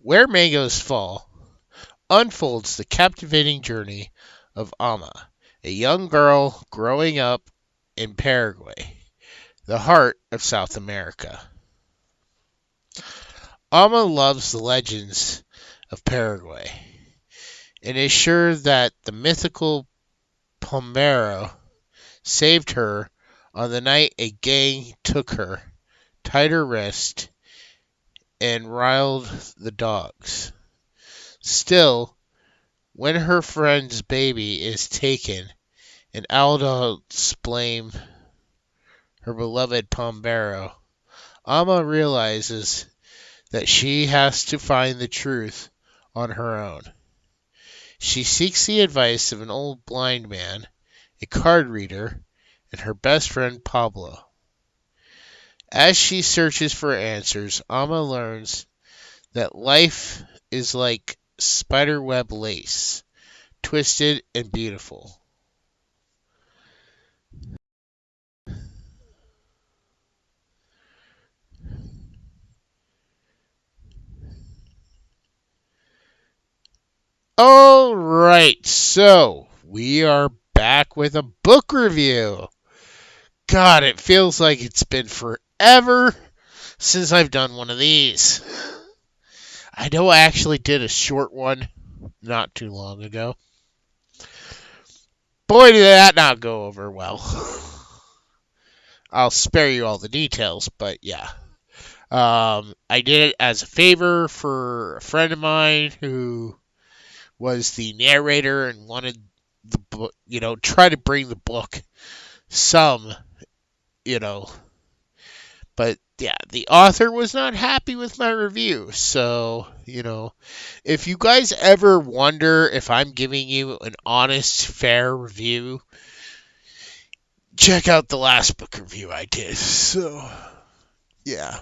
Where Mangoes Fall unfolds the captivating journey of Ama, a young girl growing up in Paraguay, the heart of South America. Ama loves the legends of Paraguay and is sure that the mythical pombero saved her on the night a gang took her, tied her wrist, and riled the dogs. Still, when her friend's baby is taken and adults blame her beloved pombero, Ama realizes that she has to find the truth on her own. She seeks the advice of an old blind man, a card reader, and her best friend Pablo. As she searches for answers, Ama learns that life is like spiderweb lace, twisted and beautiful. All right, so we are back with a book review. God, it feels like it's been forever since I've done one of these. I know I actually did a short one not too long ago. Boy, did that not go over well. I'll spare you all the details, but yeah. I did it as a favor for a friend of mine who was the narrator and wanted the book, try to bring the book some, but yeah, the author was not happy with my review. So, if you guys ever wonder if I'm giving you an honest, fair review, check out the last book review I did. So, yeah.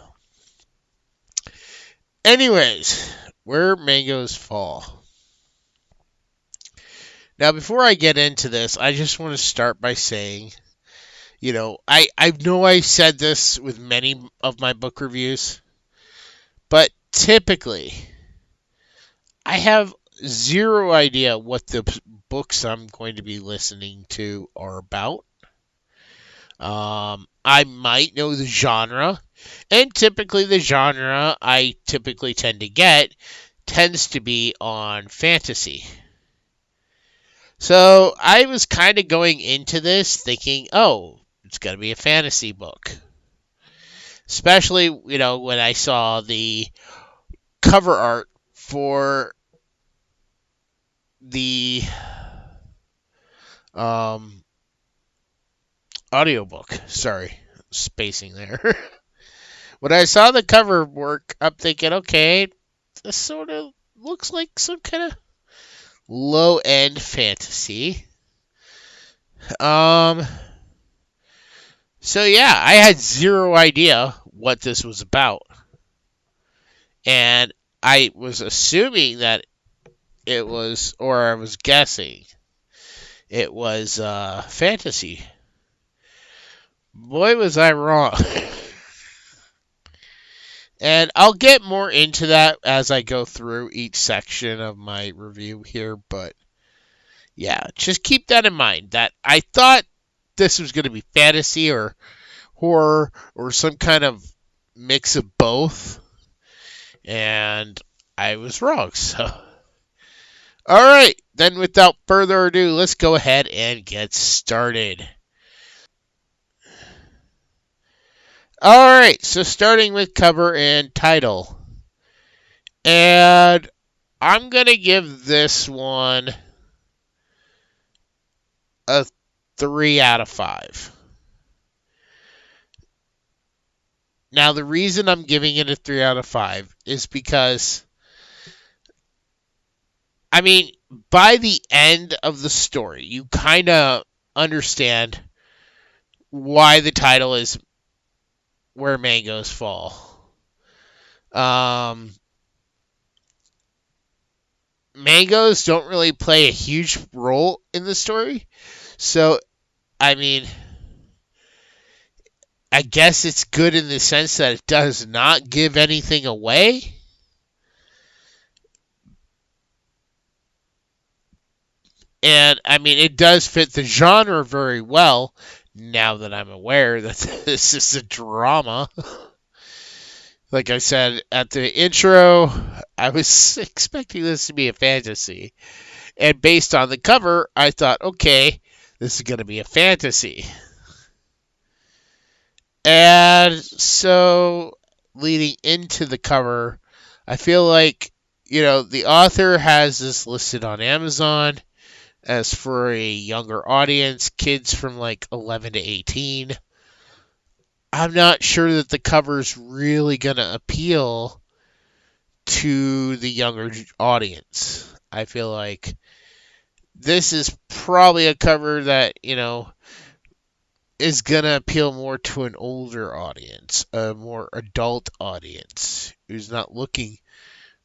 Anyways, Where Mangoes Fall. Now, before I get into this, I just want to start by saying, I know I've said this with many of my book reviews, but typically, I have zero idea what the books I'm going to be listening to are about. I might know the genre, and typically the genre I typically tend to get tends to be on fantasy. So I was kind of going into this thinking, oh, it's going to be a fantasy book. Especially, when I saw the cover art for the audiobook. Sorry, spacing there. When I saw the cover work, I'm thinking, okay, this sort of looks like some kind of low-end fantasy. So yeah, I had zero idea what this was about. And I was assuming that it was, or I was guessing, it was fantasy. Boy, was I wrong. And I'll get more into that as I go through each section of my review here, but yeah, just keep that in mind, that I thought this was going to be fantasy or horror or some kind of mix of both, and I was wrong, so. Alright, then without further ado, let's go ahead and get started. Alright, so starting with cover and title. And I'm going to give this one a 3 out of 5. Now, the reason I'm giving it a 3 out of 5 is because, by the end of the story, you kind of understand why the title is Where Mangoes Fall. Mangoes don't really play a huge role in the story. So, I guess it's good in the sense that it does not give anything away. And I mean, it does fit the genre very well now that I'm aware that this is a drama. Like I said at the intro, I was expecting this to be a fantasy. And based on the cover, I thought, okay, this is going to be a fantasy. And so, leading into the cover, I feel like, the author has this listed on Amazon as for a younger audience, kids from like 11 to 18. I'm not sure that the cover's really going to appeal to the younger audience. I feel like this is probably a cover that, is going to appeal more to an older audience, a more adult audience who's not looking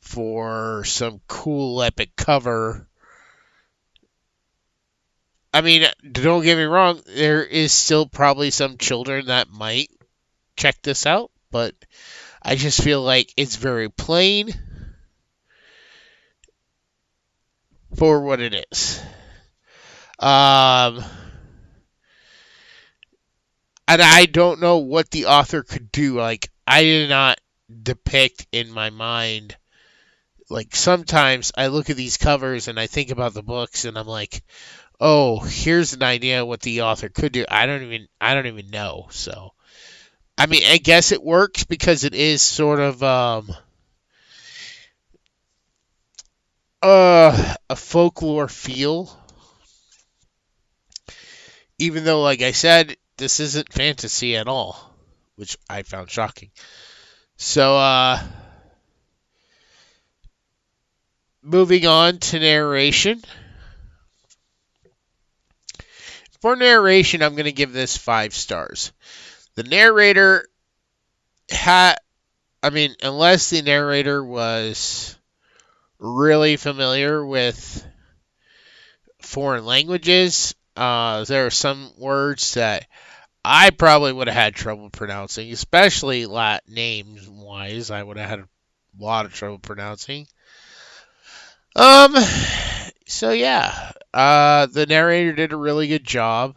for some cool epic cover. I mean, don't get me wrong, there is still probably some children that might check this out, but I just feel like it's very plain for what it is. And I don't know what the author could do. Like, I did not depict in my mind. Like, sometimes I look at these covers and I think about the books and I'm like, oh, here's an idea of what the author could do. I don't even know. So, I mean, I guess it works because it is sort of a folklore feel. Even though, like I said, this isn't fantasy at all, which I found shocking. So, moving on to narration. For narration, I'm going to give this 5 stars. The narrator unless the narrator was really familiar with foreign languages, there are some words that I probably would have had trouble pronouncing, especially Latin names wise. I would have had a lot of trouble pronouncing. So yeah, the narrator did a really good job.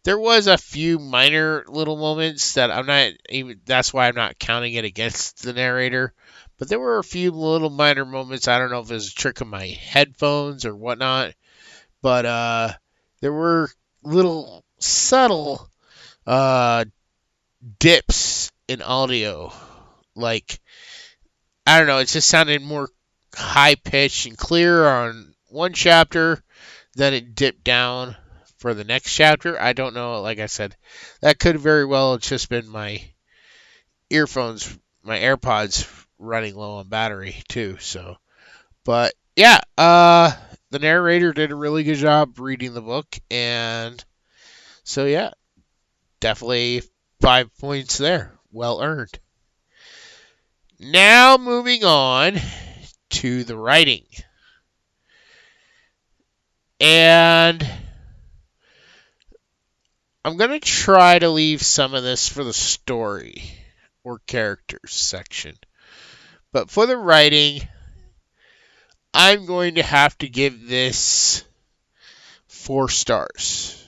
There was a few minor little moments that that's why I'm not counting it against the narrator. But there were a few little minor moments. I don't know if it was a trick of my headphones or whatnot. But there were little subtle dips in audio. Like, I don't know, it just sounded more high pitched and clear on one chapter, then it dipped down for the next chapter. I don't know, like I said, that could very well have just been my earphones, my AirPods running low on battery too. So, but yeah, the narrator did a really good job reading the book, and so yeah, definitely 5 points there, well earned. Now moving on to the writing. And I'm going to try to leave some of this for the story or characters section. But for the writing, I'm going to have to give this 4 stars.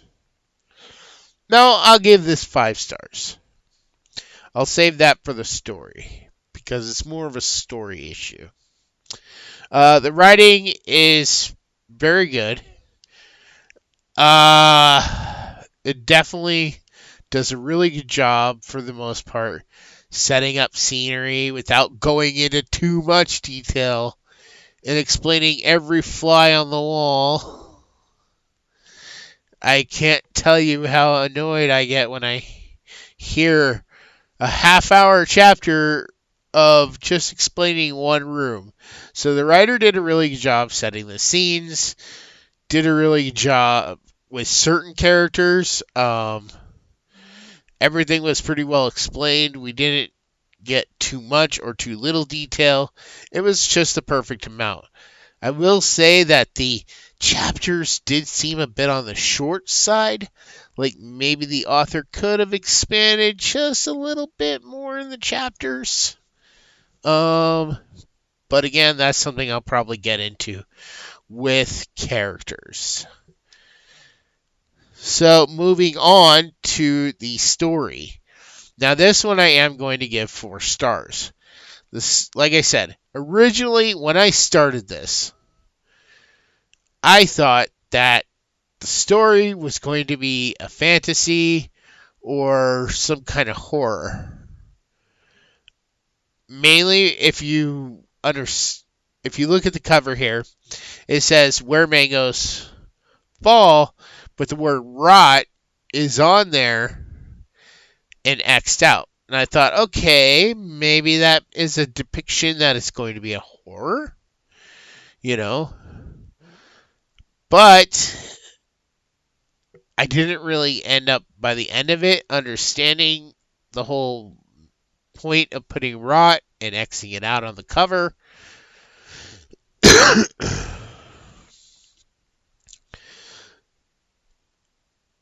No, I'll give this 5 stars. I'll save that for the story because it's more of a story issue. The writing is very good. It definitely does a really good job for the most part, setting up scenery without going into too much detail and explaining every fly on the wall. I can't tell you how annoyed I get when I hear a half-hour chapter of just explaining one room. So the writer did a really good job setting the scenes, did a really good job with certain characters. Everything was pretty well explained. We didn't get too much or too little detail. It was just the perfect amount. I will say that the chapters did seem a bit on the short side. Like maybe the author could have expanded just a little bit more in the chapters. But again, that's something I'll probably get into with characters. So moving on to the story. Now this one I am going to give 4 stars. This, like I said, originally when I started this, I thought that the story was going to be a fantasy or some kind of horror. Mainly if you look at the cover here, it says where mangoes fall, but the word rot is on there and X'd out. And I thought, okay, maybe that is a depiction that it's going to be a horror, you know. But I didn't really end up, by the end of it, understanding the whole point of putting rot and Xing it out on the cover.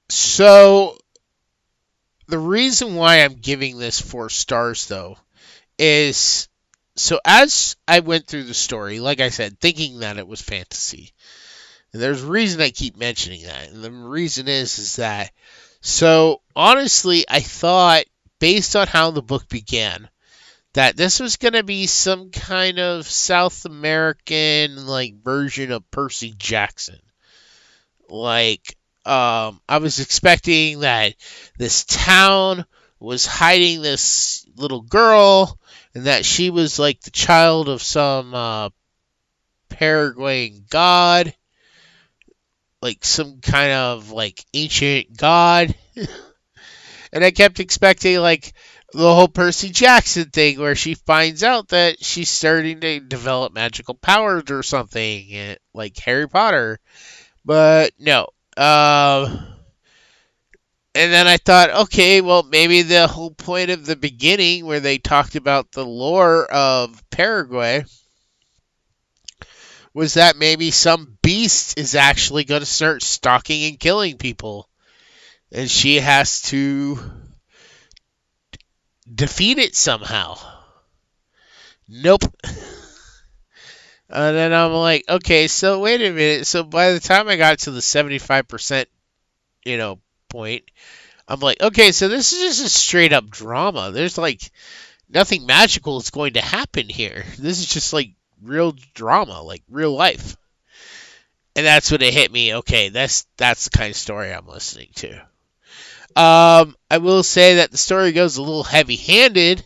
So, the reason why I'm giving this 4 stars, though, is so as I went through the story, like I said, thinking that it was fantasy. And there's a reason I keep mentioning that. And the reason is that, so honestly, I thought, based on how the book began, that this was going to be some kind of South American like version of Percy Jackson. Like, I was expecting that this town was hiding this little girl, and that she was like the child of some Paraguayan god, like some kind of like ancient god. And I kept expecting like the whole Percy Jackson thing where she finds out that she's starting to develop magical powers or something, like Harry Potter. But no. And then I thought, okay, well, maybe the whole point of the beginning where they talked about the lore of Paraguay was that maybe some beast is actually going to start stalking and killing people. And she has to defeat it somehow. Nope. And then I'm like, okay, so wait a minute. So by the time I got to the 75%, point, I'm like, okay, so this is just a straight up drama. There's like nothing magical is going to happen here. This is just like real drama, like real life. And that's when it hit me. Okay, that's the kind of story I'm listening to. I will say that the story goes a little heavy-handed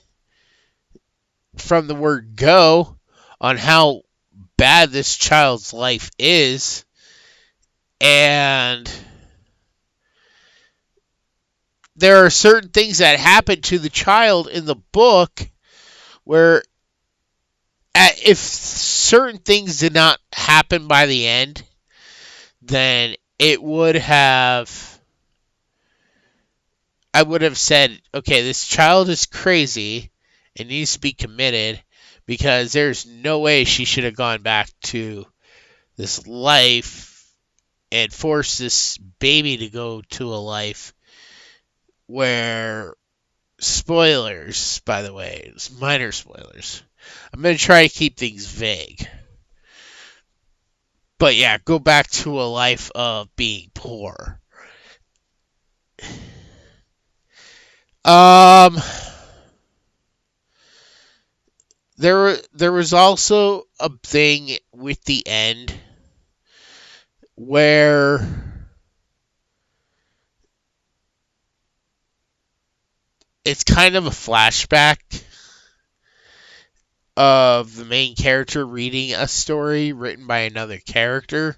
from the word go on how bad this child's life is, and there are certain things that happen to the child in the book where if certain things did not happen by the end, then I would have said, okay, this child is crazy and needs to be committed, because there's no way she should have gone back to this life and forced this baby to go to a life where, spoilers, by the way, it's minor spoilers. I'm going to try to keep things vague. But yeah, go back to a life of being poor. There was also a thing with the end where it's kind of a flashback of the main character reading a story written by another character.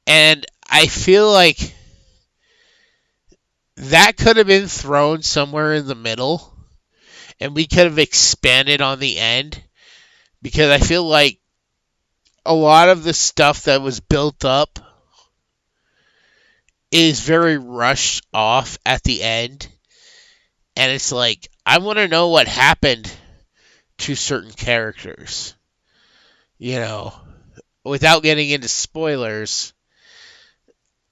And I feel like that could have been thrown somewhere in the middle, and we could have expanded on the end, because I feel like a lot of the stuff that was built up is very rushed off at the end. And it's like, I want to know what happened to certain characters. Without getting into spoilers,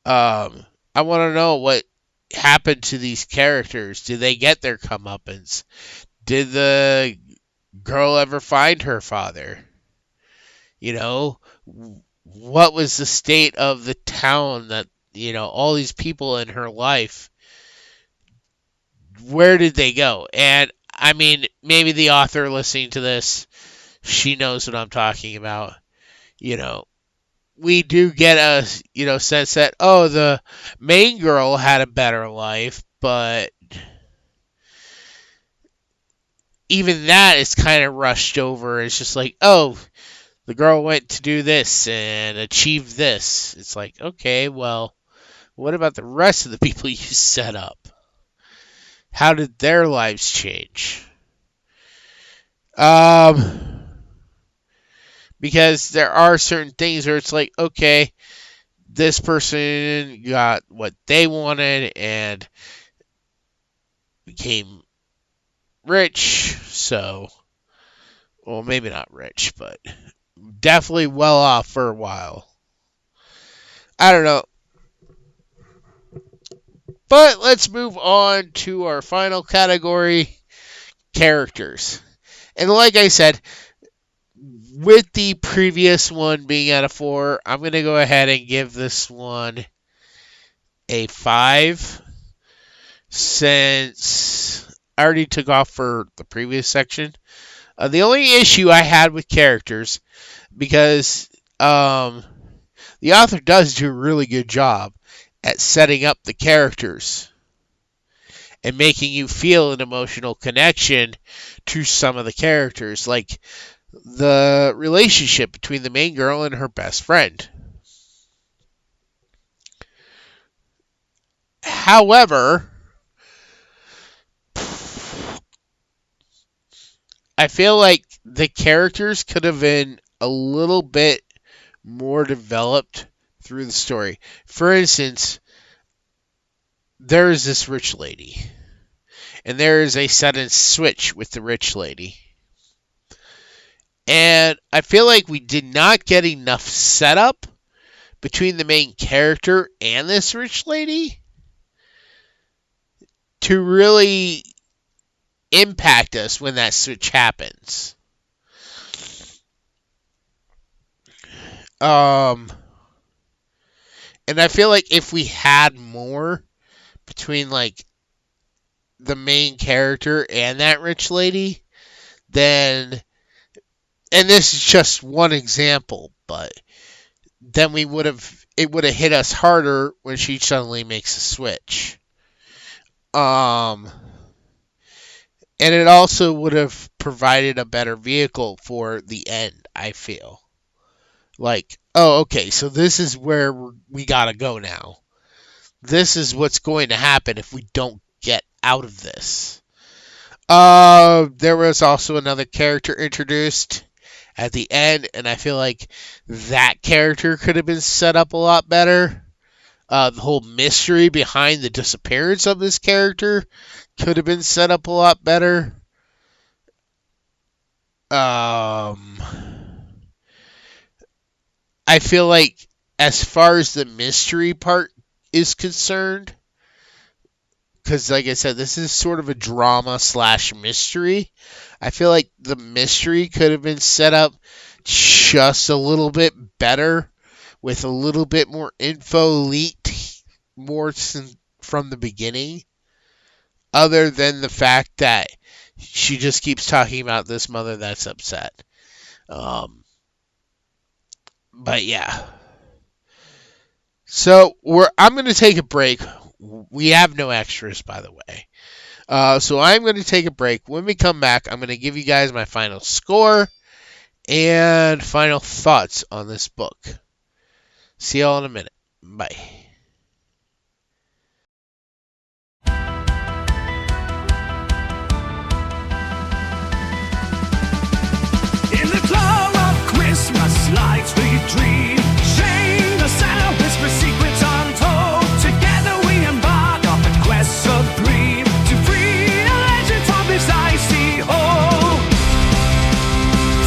I want to know what happened to these characters. Did they get their comeuppance? Did the girl ever find her father? What was the state of the town that all these people in her life, where did they go? And I mean, maybe the author listening to this, she knows what I'm talking about. We do get a sense that, oh, the main girl had a better life, but even that is kind of rushed over. It's just like, oh, the girl went to do this and achieve this. It's like, okay, well, what about the rest of the people you set up? How did their lives change? Because there are certain things where it's like, okay, this person got what they wanted and became rich, so, well, maybe not rich, but definitely well off for a while. I don't know. But let's move on to our final category, characters. And like I said, with the previous one being at a 4, I'm going to go ahead and give this one a 5, since I already took off for the previous section. The only issue I had with characters, because the author does do a really good job at setting up the characters and making you feel an emotional connection to some of the characters, like the relationship between the main girl and her best friend. However, I feel like the characters could have been a little bit more developed through the story. For instance, there is this rich lady, and there is a sudden switch with the rich lady. And I feel like we did not get enough setup between the main character and this rich lady to really impact us when that switch happens. And I feel like if we had more between, like, the main character and that rich lady, then, and this is just one example, but then it would have hit us harder when she suddenly makes a switch. And it also would have provided a better vehicle for the end, I feel. Like, oh, okay, so this is where we gotta go now. This is what's going to happen if we don't get out of this. There was also another character introduced at the end, and I feel like that character could have been set up a lot better. The whole mystery behind the disappearance of this character could have been set up a lot better. I feel like as far as the mystery part is concerned, because like I said, this is sort of a drama / mystery, I feel like the mystery could have been set up just a little bit better, with a little bit more info leaked more from the beginning, other than the fact that she just keeps talking about this mother that's upset. But yeah. So I'm going to take a break. We have no extras, by the way. So I'm going to take a break. When we come back, I'm going to give you guys my final score and final thoughts on this book. See y'all in a minute. Bye. In the glow of Christmas lights we dream, shame the sound, whisper secrets untold. Together we embark on the quest supreme to free a legend from this icy hole.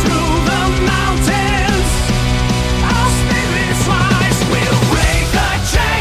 Through the mountains, our spirits rise. We'll break the chains.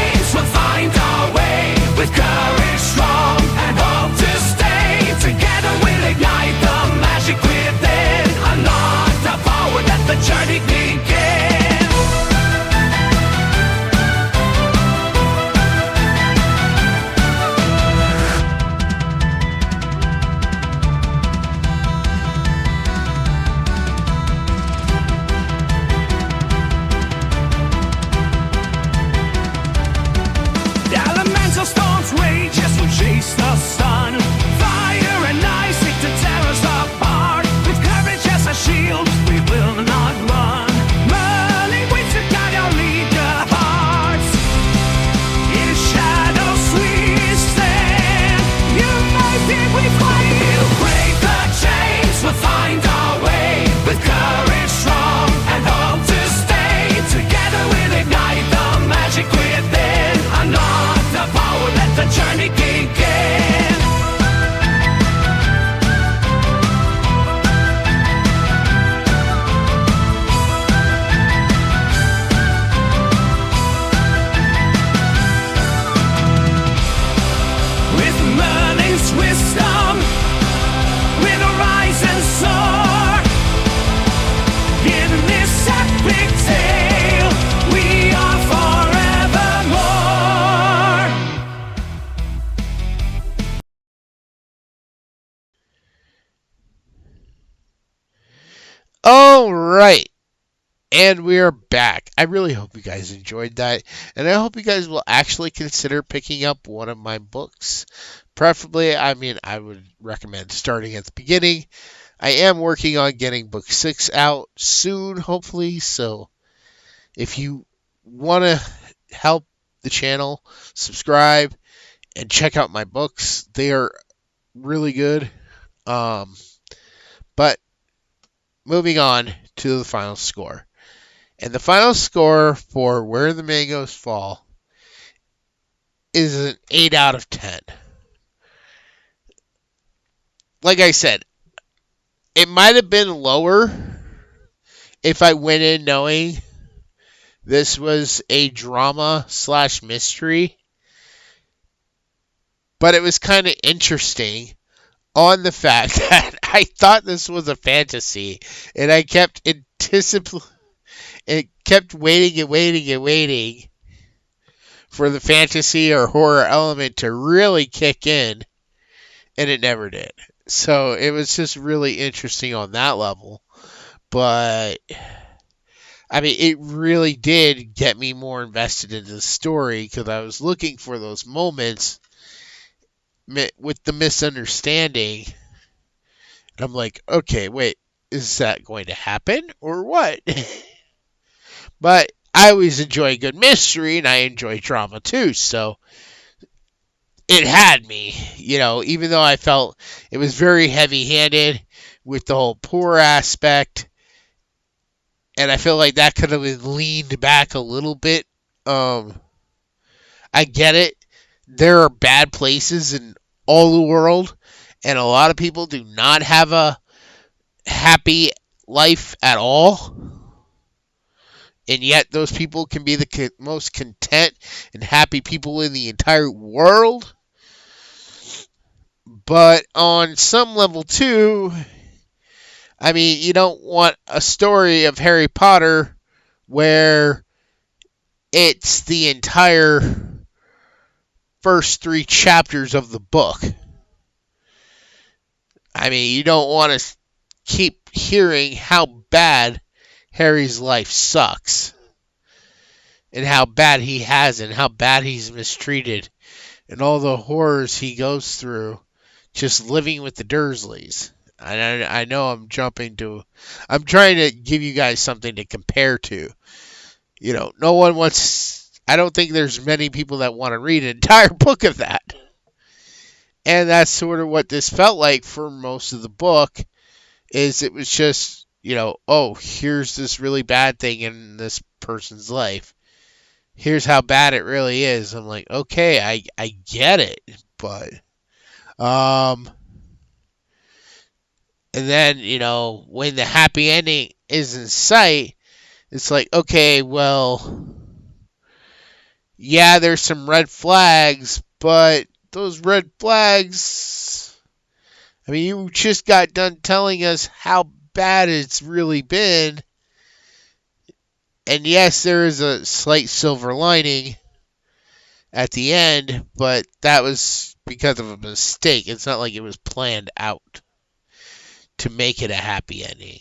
All right. And we are back. I really hope you guys enjoyed that. And I hope you guys will actually consider picking up one of my books. Preferably, I would recommend starting at the beginning. I am working on getting book 6 out soon, hopefully. So if you want to help the channel, subscribe and check out my books. They are really good. But moving on to the final score. And the final score for Where the Mangoes Fall is an 8 out of 10. Like I said, it might have been lower if I went in knowing this was a drama / mystery. But it was kind of interesting on the fact that I thought this was a fantasy. And I kept waiting for the fantasy or horror element to really kick in, and it never did. So it was just really interesting on that level. But it really did get me more invested into the story because I was looking for those moments with the misunderstanding. And I'm like, okay, wait, is that going to happen or what? But I always enjoy a good mystery, and I enjoy drama too, so it had me, even though I felt it was very heavy-handed with the whole poor aspect, and I feel like that could have been leaned back a little bit. I get it. There are bad places in all the world, and a lot of people do not have a happy life at all. And yet those people can be the most content and happy people in the entire world. But on some level, too, you don't want a story of Harry Potter where it's the entire first 3 chapters of the book. You don't want to keep hearing how bad Harry's life sucks, and how bad he has, and how bad he's mistreated, and all the horrors he goes through just living with the Dursleys. I know I'm trying to give you guys something to compare to. No one wants, I don't think there's many people that want to read an entire book of that. And that's sort of what this felt like for most of the book, is it was just, oh, here's this really bad thing in this person's life. Here's how bad it really is. I'm like, okay, I get it, but, and then, when the happy ending is in sight, it's like, okay, well, yeah, there's some red flags, but those red flags, you just got done telling us how bad it's really been. And yes, there is a slight silver lining at the end, but that was because of a mistake. It's not like it was planned out to make it a happy ending.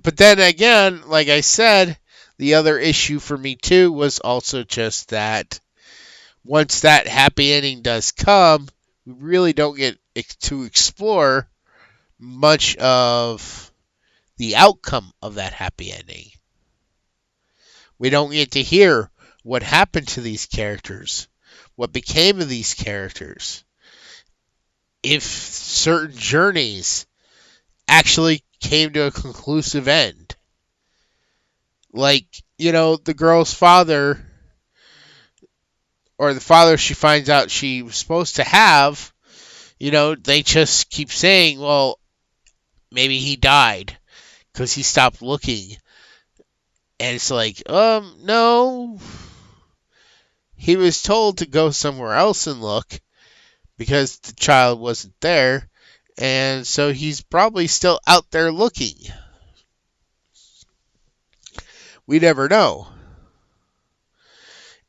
But then again, like I said, the other issue for me too was also just that once that happy ending does come, we really don't get to explore much of the outcome of that happy ending. We don't get to hear what happened to these characters, what became of these characters, if certain journeys actually came to a conclusive end. Like, the girl's father, or the father she finds out she was supposed to have, they just keep saying, well, maybe he died because he stopped looking. And it's like, no. He was told to go somewhere else and look because the child wasn't there. And so he's probably still out there looking. We never know.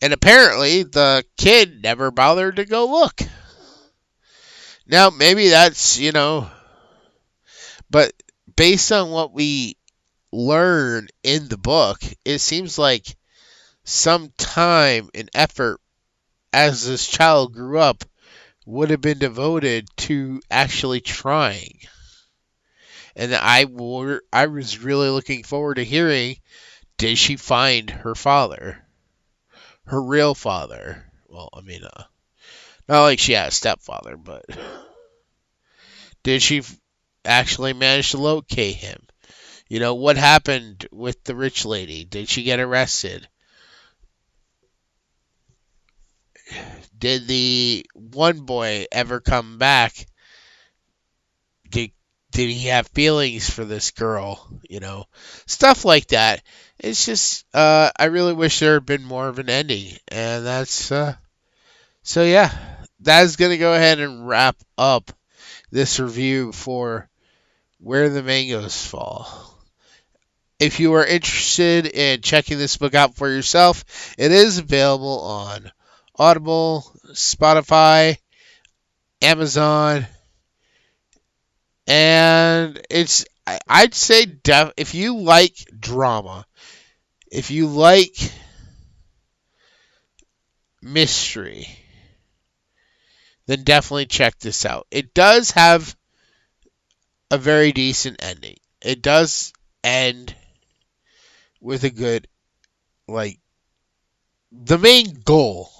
And apparently the kid never bothered to go look. Now, maybe that's, but based on what we learn in the book, it seems like some time and effort as this child grew up would have been devoted to actually trying. And I was really looking forward to hearing, did she find her father? Her real father? Well, I mean, not like she had a stepfather, but did she actually manage to locate him? What happened with the rich lady? Did she get arrested? Did the one boy ever come back? Did he have feelings for this girl? Stuff like that. It's just, I really wish there had been more of an ending. And that's, so yeah, that is going to go ahead and wrap up this review for Where the Mangoes Fall. If you are interested in checking this book out for yourself, it is available on Audible, Spotify, Amazon, and I'd say if you like drama, if you like mystery, then definitely check this out. It does have a very decent ending. It does end with a good, the main goal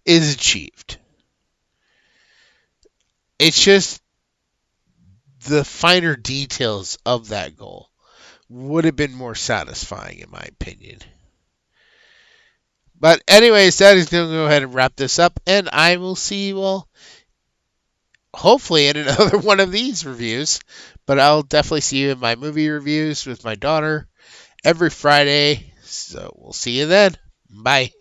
is achieved. It's just the finer details of that goal would have been more satisfying, in my opinion. But anyways, that is going to go ahead and wrap this up, and I will see you all hopefully in another one of these reviews. But I'll definitely see you in my movie reviews with my daughter every Friday. So we'll see you then. Bye.